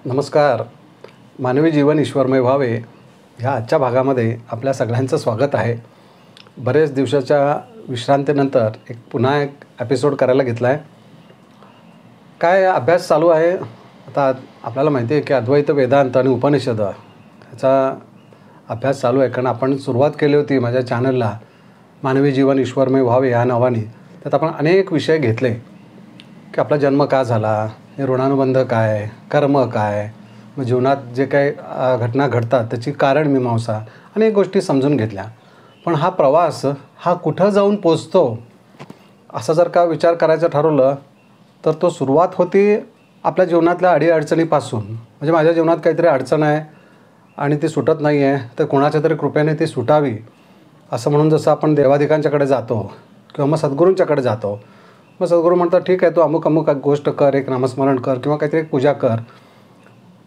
नमस्कार. मानवी जीवन ईश्वरमय व्हावे ह्या आजच्या भागामध्ये आपल्या सगळ्यांचं स्वागत आहे. बरेच दिवसाच्या विश्रांतीनंतर पुन्हा एक एपिसोड करायला घेतला आहे. काय अभ्यास चालू आहे. आता आपल्याला माहिती आहे की अद्वैत वेदांत आणि उपनिषद ह्याचा अभ्यास चालू आहे. कारण आपण सुरुवात केली होती माझ्या चॅनलला मानवी जीवन ईश्वरमय व्हावे ह्या नावाने. त्यात आपण अनेक विषय घेतले की आपला जन्म का झाला, हे ऋणानुबंध काय, कर्म काय, मग जीवनात जे काही घटना घडतात त्याची कारणमीमांसा, अनेक गोष्टी समजून घेतल्या. पण हा प्रवास हा कुठं जाऊन पोचतो असं जर का विचार करायचं ठरवलं तर तो सुरुवात होती आपल्या जीवनातल्या अडीअडचणीपासून. म्हणजे माझ्या जीवनात काहीतरी अडचण आहे आणि ती सुटत नाही आहे, तर कोणाच्या तरी कृपेने ती सुटावी असं म्हणून जसं आपण देवाधिकांच्याकडे जातो किंवा मग सद्गुरूंच्याकडे जातो. मग सद्गुरू म्हणतात ठीक आहे, तू अमुक अमुक गोष्ट कर, एक नामस्मरण कर किंवा काहीतरी एक पूजा कर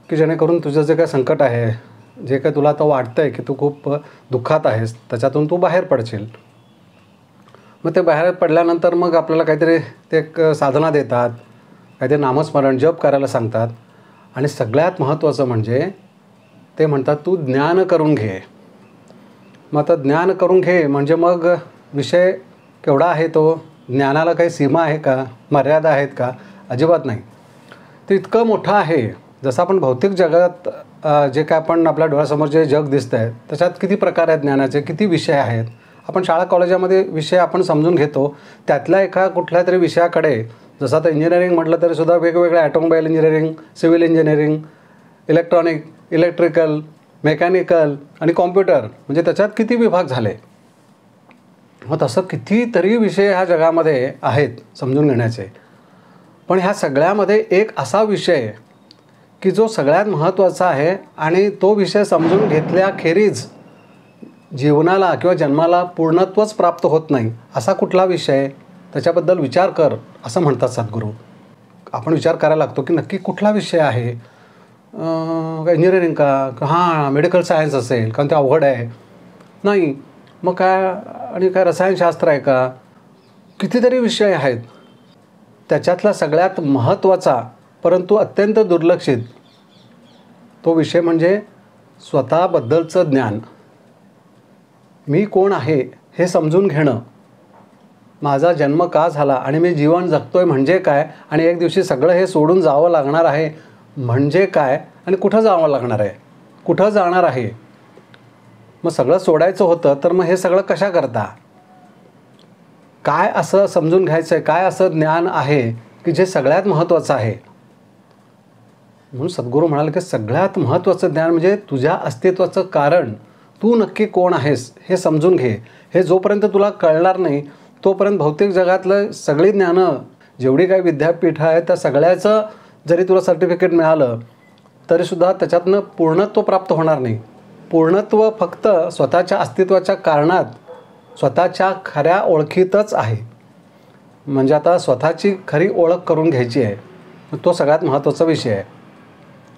की जेणेकरून तुझं जे काही संकट आहे, जे काही तुला आता वाटतं आहे की तू खूप दुःखात आहेस, त्याच्यातून तू बाहेर पडशील. मग ते बाहेर पडल्यानंतर मग आपल्याला काहीतरी ते एक साधना देतात, काहीतरी नामस्मरण जप करायला सांगतात. आणि सगळ्यात महत्त्वाचं म्हणजे ते म्हणतात तू ज्ञान करून घे. मग आता ज्ञान करून घे म्हणजे मग विषय केवढा आहे तो? ज्ञानाला काही सीमा आहे का, मर्यादा आहेत का? अजिबात नाही. ते इतकं मोठं आहे. जसं आपण भौतिक जगात जे काय आपण आपल्या डोळ्यासमोर जे जग दिसतं आहे त्याच्यात किती प्रकार आहेत ज्ञानाचे, किती विषय आहेत. आपण शाळा कॉलेजामध्ये विषय आपण समजून घेतो. त्यातल्या एका कुठल्या तरी विषयाकडे, जसं आता इंजिनिअरिंग म्हटलं तरी सुद्धा वेगवेगळे automobile engineering, civil engineering, electronic, electrical, mechanical आणि कॉम्प्युटर, म्हणजे त्याच्यात किती विभाग झाले. मग तसं कितीतरी विषय ह्या जगामध्ये आहेत समजून घेण्याचे. पण ह्या सगळ्यामध्ये एक असा विषय की जो सगळ्यात महत्त्वाचा आहे आणि तो विषय समजून घेतल्याखेरीज जीवनाला किंवा जन्माला पूर्णत्वच प्राप्त होत नाही. असा कुठला विषय, त्याच्याबद्दल विचार कर असं म्हणतात सद्गुरू. आपण विचार करायला लागतो की नक्की कुठला विषय आहे. इंजिनिअरिंग का, हां मेडिकल सायन्स असेल कारण ते अवघड आहे. नाही मग काय, आणि काय रसायनशास्त्र आहे का. कितीतरी विषय आहेत. त्याच्यातला सगळ्यात महत्त्वाचा परंतु अत्यंत दुर्लक्षित तो विषय म्हणजे स्वतःबद्दलचं ज्ञान. मी कोण आहे हे समजून घेणं. माझा जन्म का झाला आणि मी जीवन जगतो आहे म्हणजे काय, आणि एक दिवशी सगळं हे सोडून जावं लागणार आहे म्हणजे काय, आणि कुठं जावं लागणार आहे, कुठं जाणार आहे. मग सगळं सोडायचं होतं तर मग हे सगळं कशा करता, काय असं समजून घ्यायचं आहे, काय असं ज्ञान आहे की जे सगळ्यात महत्त्वाचं आहे. म्हणून सद्गुरू म्हणाले की सगळ्यात महत्त्वाचं ज्ञान म्हणजे तुझ्या अस्तित्वाचं कारण, तू नक्की कोण आहेस हे समजून घे. हे जोपर्यंत तुला कळणार नाही तोपर्यंत भौतिक जगातलं सगळी ज्ञानं, जेवढी काही विद्यापीठं आहेत त्या सगळ्याचं जरी तुला सर्टिफिकेट मिळालं तरीसुद्धा त्याच्यातनं पूर्णत्व प्राप्त होणार नाही. पूर्णत्व फक्त स्वतःच्या अस्तित्वाच्या कारणात, स्वतःच्या खऱ्या ओळखीतच आहे. म्हणजे आता स्वतःची खरी ओळख करून घ्यायची आहे, तो सगळ्यात महत्त्वाचा विषय आहे.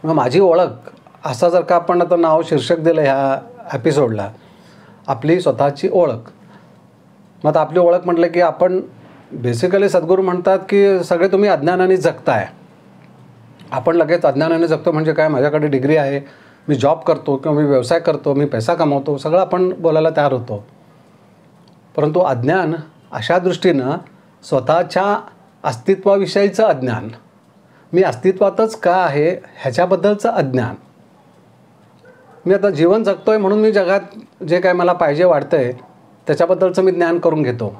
मग माझी ओळख असं जर का आपण आता नाव शीर्षक दिलं ह्या एपिसोडला, आपली स्वतःची ओळख. मग आता आपली ओळख म्हटलं की आपण बेसिकली सद्गुरू म्हणतात की सगळे तुम्ही अज्ञानाने जगताय. आपण लगेच अज्ञानाने जगतो म्हणजे काय, माझ्याकडे डिग्री आहे, मी जॉब करतो किंवा मी व्यवसाय करतो, मी पैसा कमावतो, सगळं आपण बोलायला तयार होतो. परंतु अज्ञान अशा दृष्टीनं स्वतःच्या अस्तित्वाविषयीचं अज्ञान, मी अस्तित्वातच का आहे ह्याच्याबद्दलचं अज्ञान. मी आता जीवन जगतो आहे म्हणून मी जगात जे काय मला पाहिजे वाटतं आहे त्याच्याबद्दलचं मी ज्ञान करून घेतो.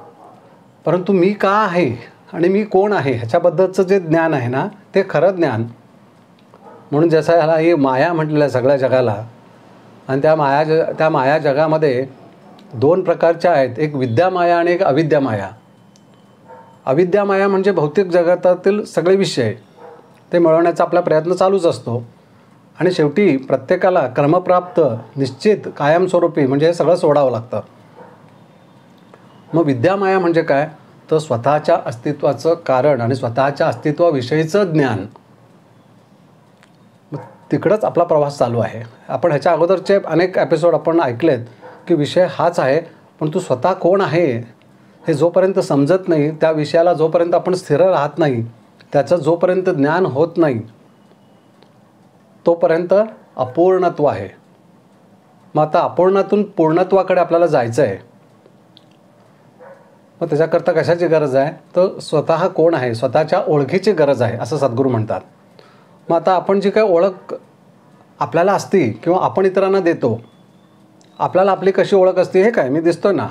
परंतु मी का आहे आणि मी कोण आहे ह्याच्याबद्दलचं जे ज्ञान आहे ना, ते खरं ज्ञान. म्हणून जसं ह्याला ही माया म्हटलेलं आहे सगळ्या जगाला. आणि त्या माया जगामध्ये दोन प्रकारच्या आहेत, एक विद्यामाया आणि एक अविद्यामाया. अविद्यामाया म्हणजे भौतिक जगतातील सगळे विषय, ते मिळवण्याचा आपला प्रयत्न चालूच असतो. आणि शेवटी प्रत्येकाला क्रमप्राप्त निश्चित कायमस्वरूपी म्हणजे हे सगळं सोडावं लागतं. मग विद्यामाया म्हणजे काय, तर स्वतःच्या अस्तित्वाचं कारण आणि स्वतःच्या अस्तित्वाविषयीचं ज्ञान. तिकडंच आपला प्रवास चालू आहे. आपण ह्याच्या अगोदरचे अनेक एपिसोड आपण ऐकलेत की विषय हाच आहे. पण तू स्वतः कोण आहे हे जोपर्यंत समजत नाही, त्या विषयाला जोपर्यंत आपण स्थिर राहत नाही, त्याचं जोपर्यंत ज्ञान होत नाही तोपर्यंत अपूर्णत्व आहे. मग आता अपूर्णातून पूर्णत्वाकडे आपल्याला जायचं आहे. मग त्याच्याकरता कशाची गरज आहे? तर स्वतः कोण आहे, स्वतःच्या ओळखीची गरज आहे असं सद्गुरू म्हणतात. मग आता आपण जी काही ओळख आपल्याला असती किंवा आपण इतरांना देतो, आपल्याला आपली कशी ओळख असते? हे काय, मी दिसतो ना,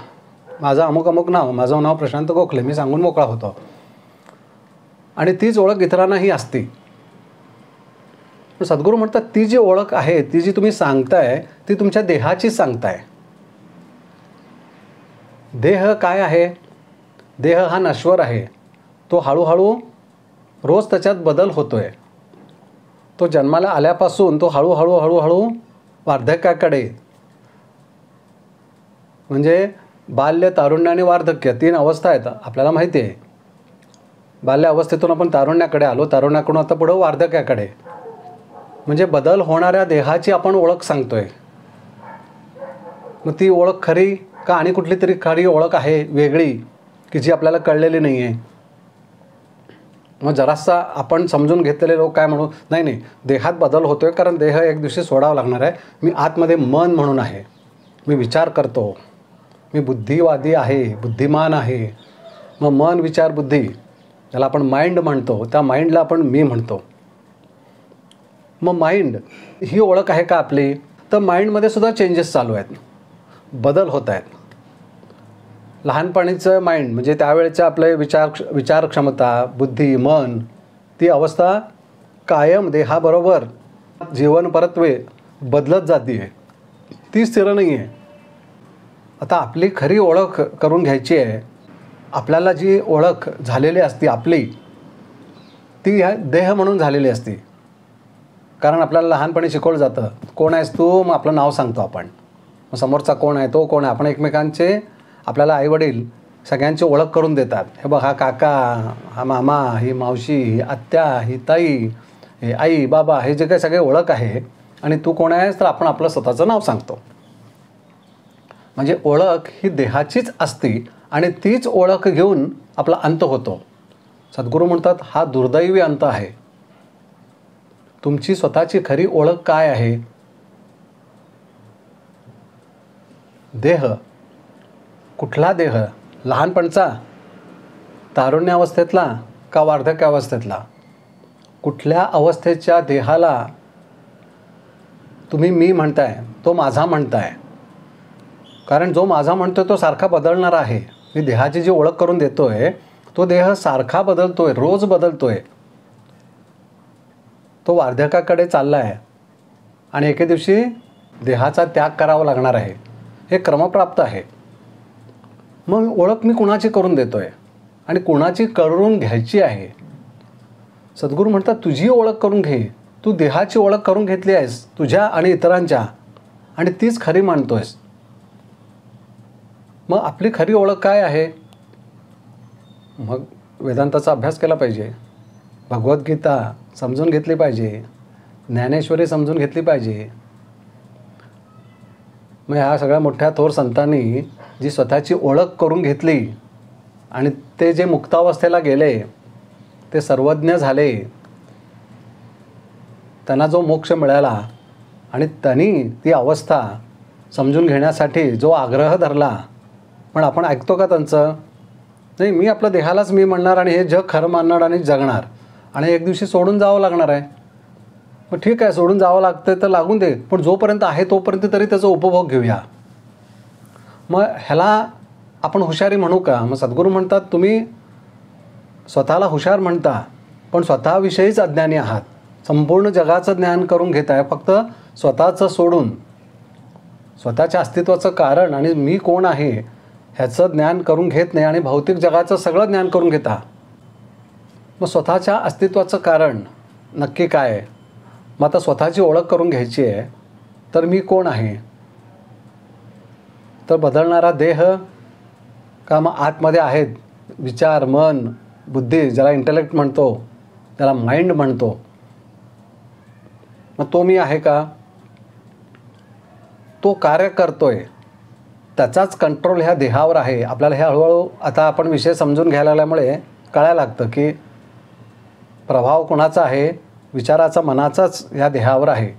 माझं अमुक अमुक नाव, माझं नाव प्रशांत गोखले, मी सांगून मोकळा होतो. आणि तीच ओळख इतरांनाही असते. पण सद्गुरू म्हणतात ती जी ओळख आहे, ती जी तुम्ही सांगताय, ती तुमच्या देहाची सांगताय. देह काय आहे? देह हा नश्वर आहे. तो हळूहळू रोज त्याच्यात बदल होतोय. तो जन्माला आल्यापासून तो हळूहळू हळूहळू वार्धक्याकडे, म्हणजे बाल्य, तारुण्य आणि वार्धक्य 3 अवस्था आहेत आपल्याला माहिती आहे. बाल्य अवस्थेतून आपण तारुण्याकडे आलो, तारुण्याकडून आता पुढं वार्धक्याकडे, म्हणजे बदल होणाऱ्या देहाची आपण ओळख सांगतोय. मग ती ओळख खरी का आणि कुठली तरी खरी ओळख आहे वेगळी की जी आपल्याला कळलेली नाही आहे? मग जरासा आपण समजून घेतलेले लोक काय म्हणू, नाही नाही, देहात बदल होतोय कारण देह एक दिवशी सोडावा लागणार आहे. मी आतमध्ये मन म्हणून आहे, मी विचार करतो, मी बुद्धिवादी आहे, बुद्धिमान आहे. मग मन, विचार, बुद्धी, त्याला आपण माइंड म्हणतो, त्या माइंडला आपण मी म्हणतो. मग माइंड ही ओळख आहे का आपली? तर माइंडमध्ये सुद्धा चेंजेस चालू आहेत, बदल होत आहेत. लहानपणीचं माइंड म्हणजे त्यावेळेचं आपले विचार क्षमता, बुद्धी, मन, ती अवस्था कायम देहाबरोबर जीवन परत्वे बदलत जाते आहे, ती स्थिर नाही आहे. आता आपली खरी ओळख करून घ्यायची आहे. आपल्याला जी ओळख झालेली असती आपली, ती देह म्हणून झालेली असती. कारण आपल्याला लहानपणी शिकवलं जातं, कोण आहेस तू? मग आपलं नाव सांगतो आपण. मग समोरचा कोण आहे, तो कोण आहे. आपण एकमेकांचे, आपल्याला आईवडील सगळ्यांची ओळख करून देतात. हे बघ, हा काका, हा मामा, ही मावशी, ही आत्या, ही ताई, हे आई, बाबा, हे जे काही सगळे ओळख आहे. आणि तू कोण आहेस? तर आपण आपलं स्वतःचं नाव सांगतो. म्हणजे ओळख ही देहाचीच असती आणि तीच ओळख घेऊन आपला अंत होतो. सद्गुरू म्हणतात हा दुर्दैवी अंत आहे. तुमची स्वतःची खरी ओळख काय आहे? देह. कुठला देह? लहानपणचा, तारुण्यावस्थेतला का वार्धक्यावस्थेतला? कुठल्या अवस्थेच्या देहाला तुम्ही मी म्हणताय, तो माझा म्हणताय? कारण जो माझा म्हणतोय तो सारखा बदलणारा आहे. मी देहाची जी ओळख करून देतोय, तो देह सारखा बदलतोय, रोज बदलतोय. तो वार्धक्याकडे चालला आहे आणि एके दिवशी देहाचा त्याग करावा लागणार आहे. हे क्रमप्राप्त आहे. मग ओळख मी कुणाची करून देतोय आणि कुणाची करून घ्यायची आहे? सद्गुरू म्हणतात तुझी ओळख करून घे. तू देहाची ओळख करून घेतली आहेस तुझ्या आणि इतरांच्या, आणि तीच खरी मानतोयस. मग आपली खरी ओळख काय आहे? मग वेदांताचा अभ्यास केला पाहिजे, भगवद्गीता समजून घेतली पाहिजे, ज्ञानेश्वरी समजून घेतली पाहिजे. मग ह्या सगळ्या मोठ्या थोर संतांनी जी स्वतःची ओळख करून घेतली आणि ते जे मुक्तावस्थेला गेले, ते सर्वज्ञ झाले, त्यांना जो मोक्ष मिळाला आणि त्यांनी ती अवस्था समजून घेण्यासाठी जो आग्रह धरला, पण आपण ऐकतो का त्यांचं? नाही, मी आपल्या देहालाच मी म्हणणार आणि हे जग खरं मानणार आणि जगणार, आणि एक दिवशी सोडून जावं लागणार आहे. मग ठीक आहे, सोडून जावं लागतं तर लागून दे, पण जोपर्यंत आहे तोपर्यंत तरी त्याचा उपभोग घेऊया. मग ह्याला आपण हुशारी म्हणू का? मग सद्गुरू म्हणतात तुम्ही स्वतःला हुशार म्हणता, पण स्वतःविषयीच अज्ञानी आहात. संपूर्ण जगाचं ज्ञान करून घेताय, फक्त स्वतःचं सोडून. स्वतःच्या अस्तित्वाचं कारण आणि मी कोण आहे ह्याचं ज्ञान करून घेत नाही आणि भौतिक जगाचं सगळं ज्ञान करून घेता. मग स्वतःच्या अस्तित्वाचं कारण नक्की काय आहे? मग आता स्वतःची ओळख करून घ्यायची आहे, तर मी कोण आहे? तर बदलणारा देह का मग आतमध्ये आहेत विचार, मन, बुद्धी, ज्याला इंटेलेक्ट म्हणतो, ज्याला माइंड म्हणतो, मग तो मी आहे का? तो कार्य करतोय, त्याचाच कंट्रोल ह्या देहावर आहे. आपल्याला हे हळूहळू आता आपण विषय समजून घ्यायला लागल्यामुळे कळायला लागतं की प्रभाव कोणाचा आहे विचाराचा मनाचाच ह्या देहावर आहे.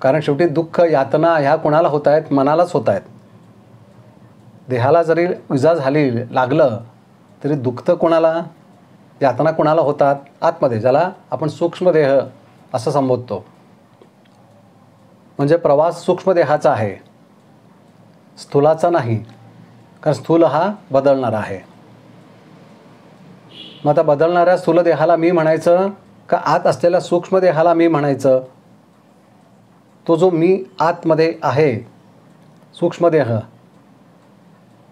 कारण शेवटी दुःख यातना ह्या कोणाला होत आहेत? मनालाच होत आहेत. देहाला जरी इजा झाली लागलं तरी दुःख तर कोणाला, यातना कोणाला होतात? आतमध्ये, ज्याला आपण सूक्ष्मदेह असं संबोधतो. म्हणजे प्रवास सूक्ष्मदेहाचा आहे, स्थूलाचा नाही. कारण स्थूल हा बदलणारा आहे. मग आता बदलणाऱ्या स्थूल देहाला मी म्हणायचं का आत असलेल्या सूक्ष्मदेहाला मी म्हणायचं? तो जो मी आतमध्ये आहे सूक्ष्मदेह,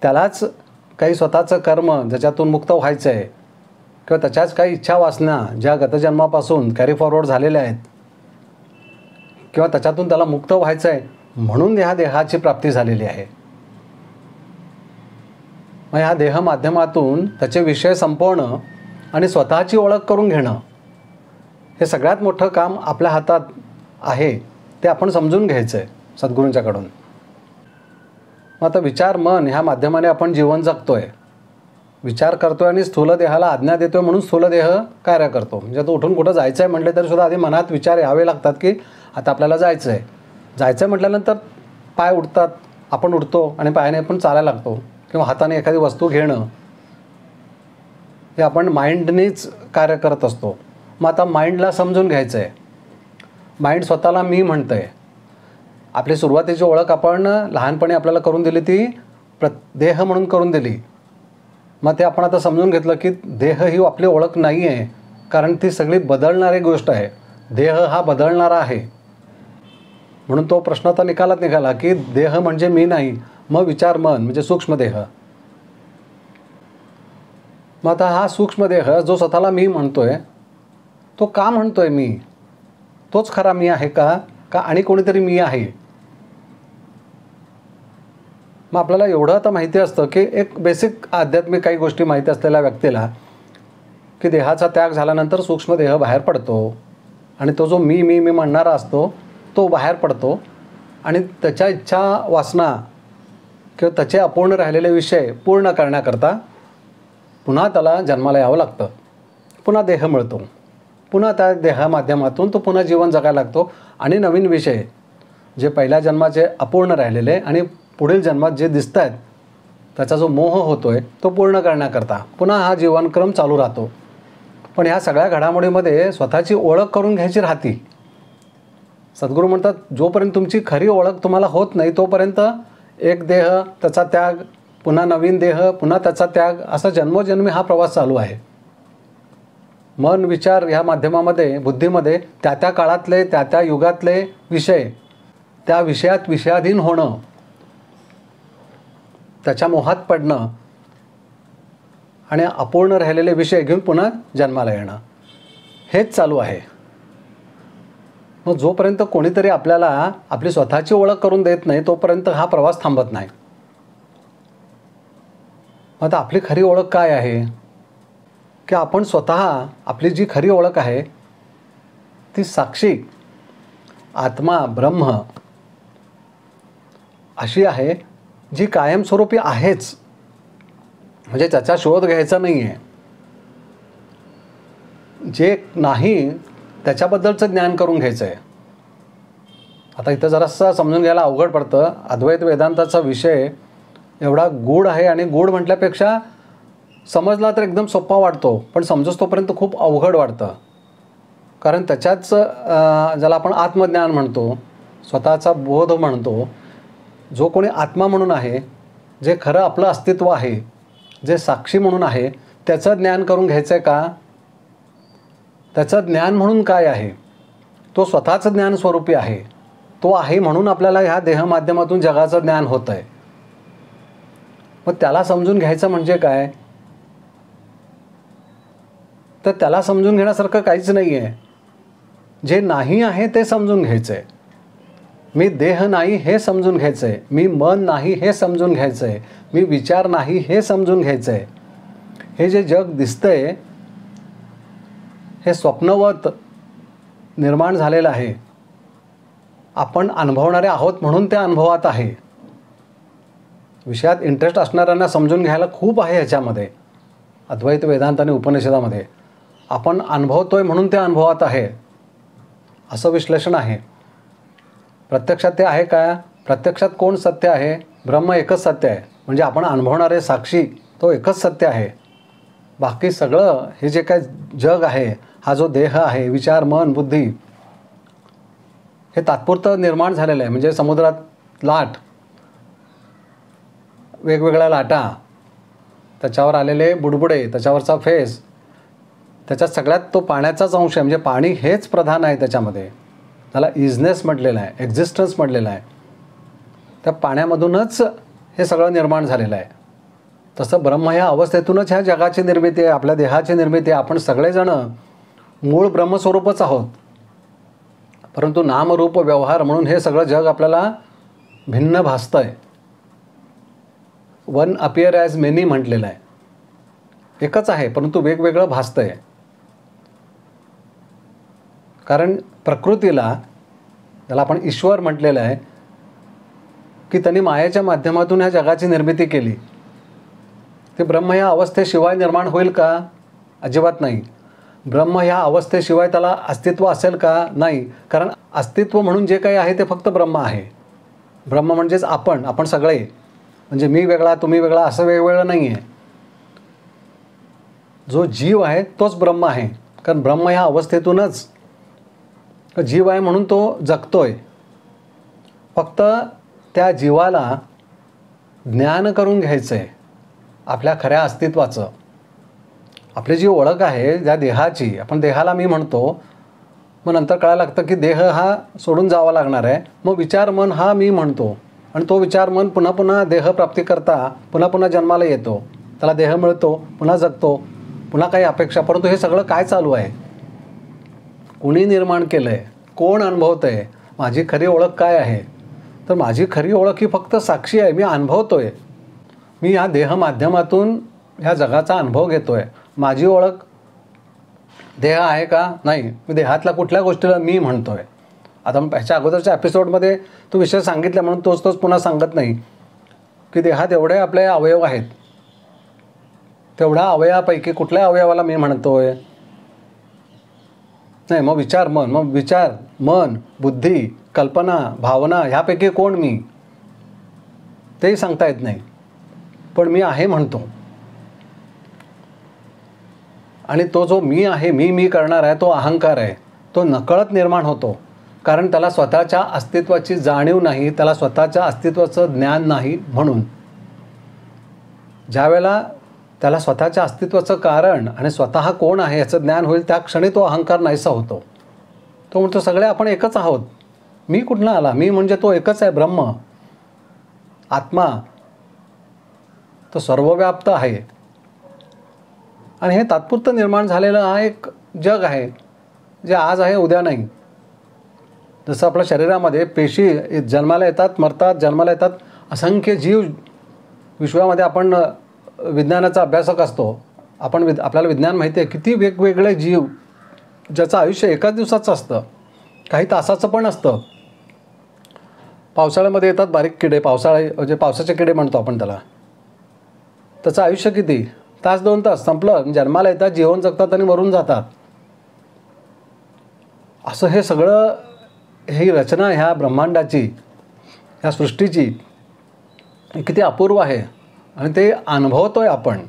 त्यालाच काही स्वतःचं कर्म ज्याच्यातून मुक्त व्हायचं आहे किंवा त्याच्याच काही इच्छा वासना ज्या गतजन्मापासून कॅरी फॉरवर्ड झालेल्या आहेत किंवा त्याच्यातून त्याला मुक्त व्हायचं आहे म्हणून ह्या देहाची प्राप्ती झालेली आहे. मग ह्या देह माध्यमातून त्याचे विषय संपवणं आणि स्वतःची ओळख करून घेणं हे सगळ्यात मोठं काम आपल्या हातात आहे. ते आपण समजून घ्यायचं आहे सद्गुरूंच्याकडून. मग आता विचार मन ह्या माध्यमाने आपण जीवन जगतो आहे, विचार करतो आहे आणि स्थूल देहाला आज्ञा देतो आहे म्हणून स्थूल देह कार्य करतो. म्हणजे तो उठून कुठं जायचं आहे म्हटलं तरी सुद्धा आधी मनात विचार यावे लागतात की आता आपल्याला जायचं आहे. जायचं आहे म्हटल्यानंतर पाय उठतात, आपण उठतो आणि पायाने आपण चालायला लागतो किंवा हाताने एखादी वस्तू घेणं हे आपण माइंडनेच कार्य करत असतो. मग आता माइंडला समजून घ्यायचं आहे. माइंड स्वतःला मी म्हणतं आहे. आपली सुरुवातीची ओळख आपण लहानपणी आपल्याला करून दिली ती देह म्हणून करून दिली. मग ते आपण आता समजून घेतलं की देह ही आपली ओळख नाही आहे, कारण ती सगळी बदलणारी गोष्ट आहे. देह हा बदलणारा आहे. म्हणून तो प्रश्न आता निकालात निघाला की देह म्हणजे मी नाही, मग विचार मन म्हणजे सूक्ष्मदेह. मग आता हा सूक्ष्मदेह जो स्वतःला मी म्हणतोय तो का म्हणतोय मी? तोच खरा मी आहे का आणि कोणीतरी मी आहे? मग आपल्याला एवढं आता माहिती असतं की एक बेसिक आध्यात्मिक काही गोष्टी माहिती असलेल्या व्यक्तीला की देहाचा त्याग झाल्यानंतर सूक्ष्मदेह बाहेर पडतो आणि तो जो मी मी मी म्हणणारा असतो तो बाहेर पडतो आणि त्याच्या इच्छा वासना किंवा त्याचे अपूर्ण राहिलेले विषय पूर्ण करण्याकरता पुन्हा त्याला जन्माला यावं लागतं. पुन्हा देह मिळतो, पुन्हा त्या देहा माध्यमातून तो पुन्हा जीवन जगायला लागतो आणि नवीन विषय जे पहिल्या जन्माचे अपूर्ण राहिलेले आणि पुढील जन्मात जे दिसत आहेत त्याचा जो मोह होतो आहे तो पूर्ण करण्याकरता पुन्हा हा जीवनक्रम चालू राहतो. पण ह्या सगळ्या घडामोडीमध्ये स्वतःची ओळख करून घ्यायची राहती. सद्गुरू म्हणतात जोपर्यंत तुमची खरी ओळख तुम्हाला होत नाही तोपर्यंत एक देह त्याचा त्याग, पुन्हा नवीन देह, पुन्हा त्याचा त्याग, असा जन्मोजन्मी हा प्रवास चालू आहे. मन विचार ह्या माध्यमामध्ये बुद्धीमध्ये त्या त्या काळातले त्या त्या युगातले विषय, त्या विषयात विषयाधीन होणं, त्याच्या मोहात पडणं आणि अपूर्ण राहिलेले विषय घेऊन पुन्हा जन्माला येणं हेच चालू आहे. मग जोपर्यंत कोणीतरी आपल्याला आपली स्वतःची ओळख करून देत नाही तोपर्यंत हा प्रवास थांबत नाही. मग आता आपली खरी ओळख काय आहे की आपण स्वतः, आपली जी खरी ओळख आहे ती साक्षी आत्मा ब्रह्म अशी आहे जी कायमस्वरूपी आहेच. म्हणजे त्याचा शोध घ्यायचा नाही आहे. जे नाही त्याच्याबद्दलचं ज्ञान करून घ्यायचं आहे. आता इथं जरासं समजून घ्यायला अवघड पडतं. अद्वैत वेदांताचा विषय एवढा गूढ आहे आणि गूढ म्हटल्यापेक्षा समजला तर एकदम सोपा वाटतो, पण समजूस तोपर्यंत खूप अवघड वाटतं. कारण त्याच्याच ज्याला आपण आत्मज्ञान म्हणतो, स्वतःचा बोध म्हणतो, जो कोणी आत्मा म्हणून आहे, जे खरं आपलं अस्तित्व आहे, जे साक्षी म्हणून आहे, त्याचं ज्ञान करून घ्यायचं आहे का? त्याचं ज्ञान म्हणून काय आहे? तो स्वतःचं ज्ञान स्वरूपी आहे. तो आहे म्हणून आपल्याला ह्या देहमाध्यमातून जगाचं ज्ञान होतं आहे. मग त्याला समजून घ्यायचं म्हणजे काय? तर त्याला समजून घेण्यासारखं काहीच नाही आहे. जे नाही आहे ते समजून घ्यायचं आहे. मी देह नाही हे समजून घ्यायचं आहे. मी मन नाही हे समजून घ्यायचं आहे. मी विचार नाही हे समजून घ्यायचं आहे. हे जे जग दिसतंय हे स्वप्नवत निर्माण झालेलं आहे. आपण अनुभवणारे आहोत म्हणून ते अनुभवात आहे. विषयात इंटरेस्ट असणाऱ्यांना समजून घ्यायला खूप आहे ह्याच्यामध्ये, अद्वैत वेदांत आणि उपनिषदामध्ये. आपण अनुभवतोय म्हणून ते अनुभवात आहे असं विश्लेषण आहे. प्रत्यक्षात ते आहे का? प्रत्यक्षात कोण सत्य आहे? ब्रह्म एकच सत्य आहे. म्हणजे आपण अनुभवणारे साक्षी तो एकच सत्य आहे. बाकी सगळं हे जे काय जग आहे, हा जो देह आहे, विचार, मन, बुद्धी, हे तात्पुरतं निर्माण झालेलं आहे. म्हणजे समुद्रात लाट, वेगवेगळ्या लाटा, त्याच्यावर आलेले बुडबुडे, त्याच्यावरचा फेस, त्याच्यात सगळ्यात तो पाण्याचाच अंश आहे. म्हणजे पाणी हेच प्रधान आहे त्याच्यामध्ये. त्याला इजनेस म्हटलेलं आहे, एक्झिस्टन्स म्हटलेलं आहे. त्या पाण्यामधूनच हे सगळं निर्माण झालेलं आहे. तसं ब्रह्म ह्या अवस्थेतूनच ह्या जगाची निर्मिती आहे, आपल्या देहाची निर्मिती आहे. आपण सगळेजणं मूळ ब्रह्मस्वरूपच आहोत. परंतु नामरूप व्यवहार म्हणून हे सगळं जग आपल्याला भिन्न भासतं आहे. वन अपियर ॲज मेनी म्हटलेलं आहे. एकच आहे परंतु वेगवेगळं भासतं आहे. कारण प्रकृतीला, त्याला आपण ईश्वर म्हटलेलं आहे, की त्यांनी मायेच्या माध्यमातून ह्या जगाची निर्मिती केली. ते ब्रह्म ह्या अवस्थेशिवाय निर्माण होईल का? अजिबात नाही. ब्रह्म ह्या अवस्थेशिवाय त्याला अस्तित्व असेल का? नाही. कारण अस्तित्व म्हणून जे काही आहे ते फक्त ब्रह्म आहे. ब्रह्म म्हणजेच आपण सगळे. म्हणजे मी वेगळा, तुम्ही वेगळा असं वेगवेगळं नाही आहे. जो जीव आहे तोच ब्रह्म आहे. कारण ब्रह्म ह्या अवस्थेतूनच जीव आहे म्हणून तो जगतोय. फक्त त्या जीवाला ज्ञान करून घ्यायचं आहे आपल्या खऱ्या अस्तित्वाचं. आपली जी ओळख आहे ज्या देहाची, आपण देहाला मी म्हणतो, मग नंतर कळायला लागतं की देह हा सोडून जावा लागणार आहे. मग विचार मन हा मी म्हणतो आणि तो विचार मन पुन्हा पुन्हा देह प्राप्ती करता पुन्हा पुन्हा जन्माला येतो. त्याला देह मिळतो, पुन्हा जगतो, पुन्हा काही अपेक्षा. परंतु हे सगळं काय चालू आहे? कुणी निर्माण केलं आहे? कोण अनुभवतं आहे? माझी खरी ओळख काय आहे? तर माझी खरी ओळख ही फक्त साक्षी आहे. मी अनुभवतो आहे. मी ह्या देह माध्यमातून ह्या जगाचा अनुभव घेतो आहे. माझी ओळख देह आहे का? नाही. मी देहातल्या कुठल्या गोष्टीला मी म्हणतो आहे. आता ह्याच्या अगोदरच्या एपिसोडमध्ये तो विषय सांगितला म्हणून तोच पुन्हा सांगत नाही की देहात एवढे आपले अवयव आहेत. तेवढ्या अवयवापैकी कुठल्या अवयवाला मी म्हणतो आहे? नाही. मग विचार मन, बुद्धी, कल्पना, भावना ह्यापैकी कोण मी? तेही सांगता येत नाही. पण मी आहे म्हणतो. आणि तो जो मी आहे, मी करणार आहे, तो अहंकार आहे. तो नकळत निर्माण होतो. कारण त्याला स्वतःच्या अस्तित्वाची जाणीव नाही, त्याला स्वतःच्या अस्तित्वाचं ज्ञान नाही. म्हणून ज्यावेळेला त्याला स्वतःच्या अस्तित्वाचं कारण आणि स्वतः कोण आहे याचं ज्ञान होईल, त्या क्षणी तो अहंकार नाहीसा होतो. तो म्हणतो सगळे आपण एकच आहोत. मी कुठला आला? मी म्हणजे तो एकच आहे, ब्रह्म, आत्मा. तो सर्वव्याप्त आहे. आणि हे तात्पुरतं निर्माण झालेलं हा एक जग आहे जे आज आहे उद्या नाही. जसं आपल्या शरीरामध्ये पेशी जन्माला येतात, मरतात, जन्माला येतात. असंख्य जीव विश्वामध्ये. आपण विज्ञानाचा अभ्यासक असतो. आपल्याला विज्ञान माहिती आहे किती वेगवेगळे जीव ज्याचं आयुष्य एकाच दिवसाचं असतं, काही तासाचं पण असतं. पावसाळ्यामध्ये येतात बारीक किडे, म्हणजे पावसाचे किडे म्हणतो आपण त्याला. त्याचं आयुष्य किती? तास 2 तास, संपलं. जन्माला येतात, जीवन जगतात आणि मरून जातात. असं हे सगळं, ही रचना ह्या ब्रह्मांडाची, ह्या सृष्टीची किती अपूर्व आहे. आणि ते अनुभवतोय आपण.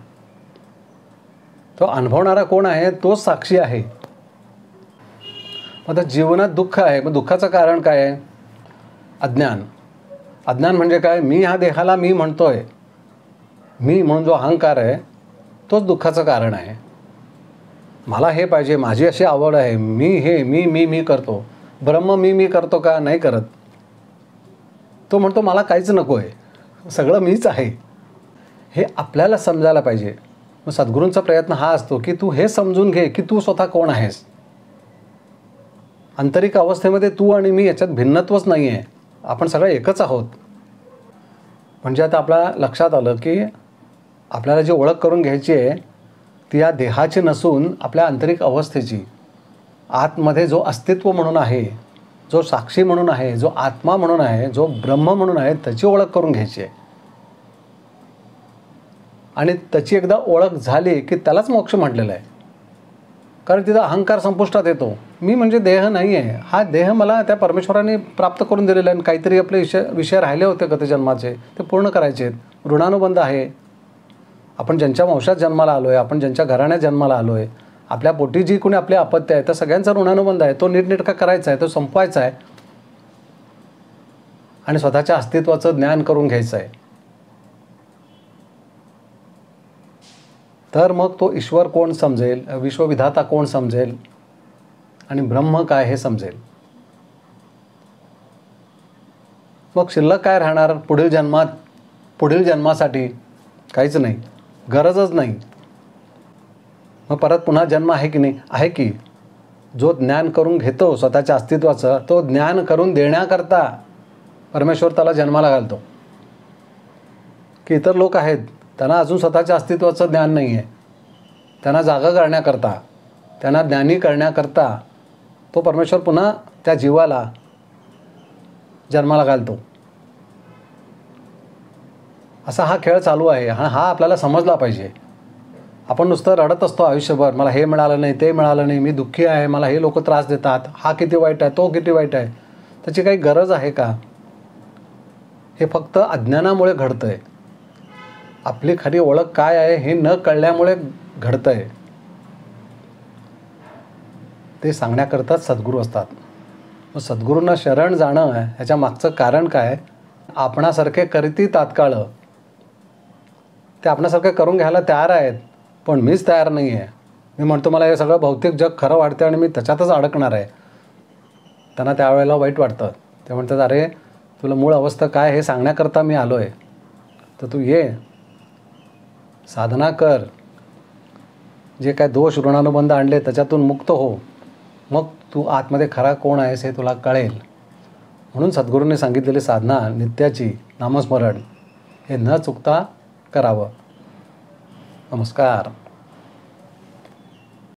तो अनुभवणारा कोण आहे? तोच साक्षी आहे. आता जीवनात दुःख आहे. मग दुःखाचं कारण काय आहे? अज्ञान. अज्ञान म्हणजे काय? मी ह्या देहाला मी म्हणतोय. मी म्हणून जो अहंकार आहे तोच दुःखाचं कारण आहे. मला हे पाहिजे, माझी अशी आवड आहे, मी करतो. ब्रह्म मी करतो का? नाही करत. तो म्हणतो मला काहीच नको आहे, सगळं मीच आहे. हे आपल्याला समजायला पाहिजे. मग सद्गुरूंचा प्रयत्न हा असतो की तू हे समजून घे की तू स्वतः कोण आहेस. आंतरिक अवस्थेमध्ये तू आणि मी याच्यात भिन्नत्वच नाही आहे. आपण सगळे एकच आहोत. म्हणजे आता आपल्या लक्षात आलं की आपल्याला जी ओळख करून घ्यायची आहे ती या देहाची नसून आपल्या आंतरिक अवस्थेची. आतमध्ये जो अस्तित्व म्हणून आहे, जो साक्षी म्हणून आहे, जो आत्मा म्हणून आहे, जो ब्रह्म म्हणून आहे, त्याची ओळख करून घ्यायची आहे. आणि त्याची एकदा ओळख झाली की त्यालाच मोक्ष म्हटलेलं आहे. कारण तिथं अहंकार संपुष्टात येतो. मी म्हणजे देह नाही आहे, हा देह मला त्या परमेश्वराने प्राप्त करून दिलेला आहे. आणि काहीतरी आपले विषय राहिले होते गतजन्माचे, ते पूर्ण करायचे आहेत. ऋणानुबंध आहे. आपण ज्यांच्या वंशात जन्माला आलो आहे, आपण ज्यांच्या घराण्यात जन्माला आलो आहे, आपल्या पोटी जी कोणी आपले अपत्य आहे, त्या सगळ्यांचा ऋणानुबंध आहे. तो नीटनेटका करायचा आहे, तो संपवायचा आहे आणि स्वतःच्या अस्तित्वाचं ज्ञान करून घ्यायचं आहे. तर मग तो ईश्वर कोण समजेल, विश्वविधाता कोण समजेल आणि ब्रह्म काय हे समजेल. मग शिल्लक काय राहणार पुढील जन्मात? पुढील जन्मासाठी काहीच नाही, गरजच नाही. मग परत पुन्हा जन्म आहे की नाही? आहे की. जो ज्ञान करून घेतो स्वतःच्या अस्तित्वाचं, तो ज्ञान करून देण्याकरता परमेश्वर त्याला जन्माला घालतो. की इतर लोक आहेत, त्यांना अजून स्वतःच्या अस्तित्वाचं ज्ञान नाही आहे, त्यांना जागा करण्याकरता, त्यांना ज्ञानी करण्याकरता तो परमेश्वर पुन्हा त्या जीवाला जन्माला घालतो. असा हा खेळ चालू आहे. हा आपल्याला समजला पाहिजे. आपण नुसतं रडत असतो आयुष्यभर, मला हे मिळालं नाही, ते मिळालं नाही, मी दुःखी आहे, मला हे लोक त्रास देतात, हा किती वाईट आहे, तो किती वाईट आहे. त्याची काही गरज आहे का? हे फक्त अज्ञानामुळे घडतं आहे. आपली खरी ओळख काय आहे हे न कळल्यामुळे घडतं आहे. ते सांगण्याकरताच सद्गुरू असतात. मग सद्गुरूंना शरण जाणं ह्याच्या मागचं कारण काय? आपणासारखे करीती तात्काळ, ते आपणासारखे करून घ्यायला तयार आहेत, पण मीच तयार नाही आहे. मी म्हणतो मला हे सगळं भौतिक जग खरं वाटतं आणि मी त्याच्यातच अडकणार आहे. त्यांना त्यावेळेला वाईट वाटतं. ते म्हणतात, अरे तुला मूळ अवस्था काय हे सांगण्याकरता मी आलो आहे, तर तू ये, साधना कर, जे काय दोष ऋणानुबंध आणले त्याच्यातून मुक्त हो, मग तू आतमध्ये खरा कोण आहेस हे तुला कळेल. म्हणून सद्गुरूंनी सांगितलेली साधना नित्याची नामस्मरण हे न चुकता करावं. नमस्कार.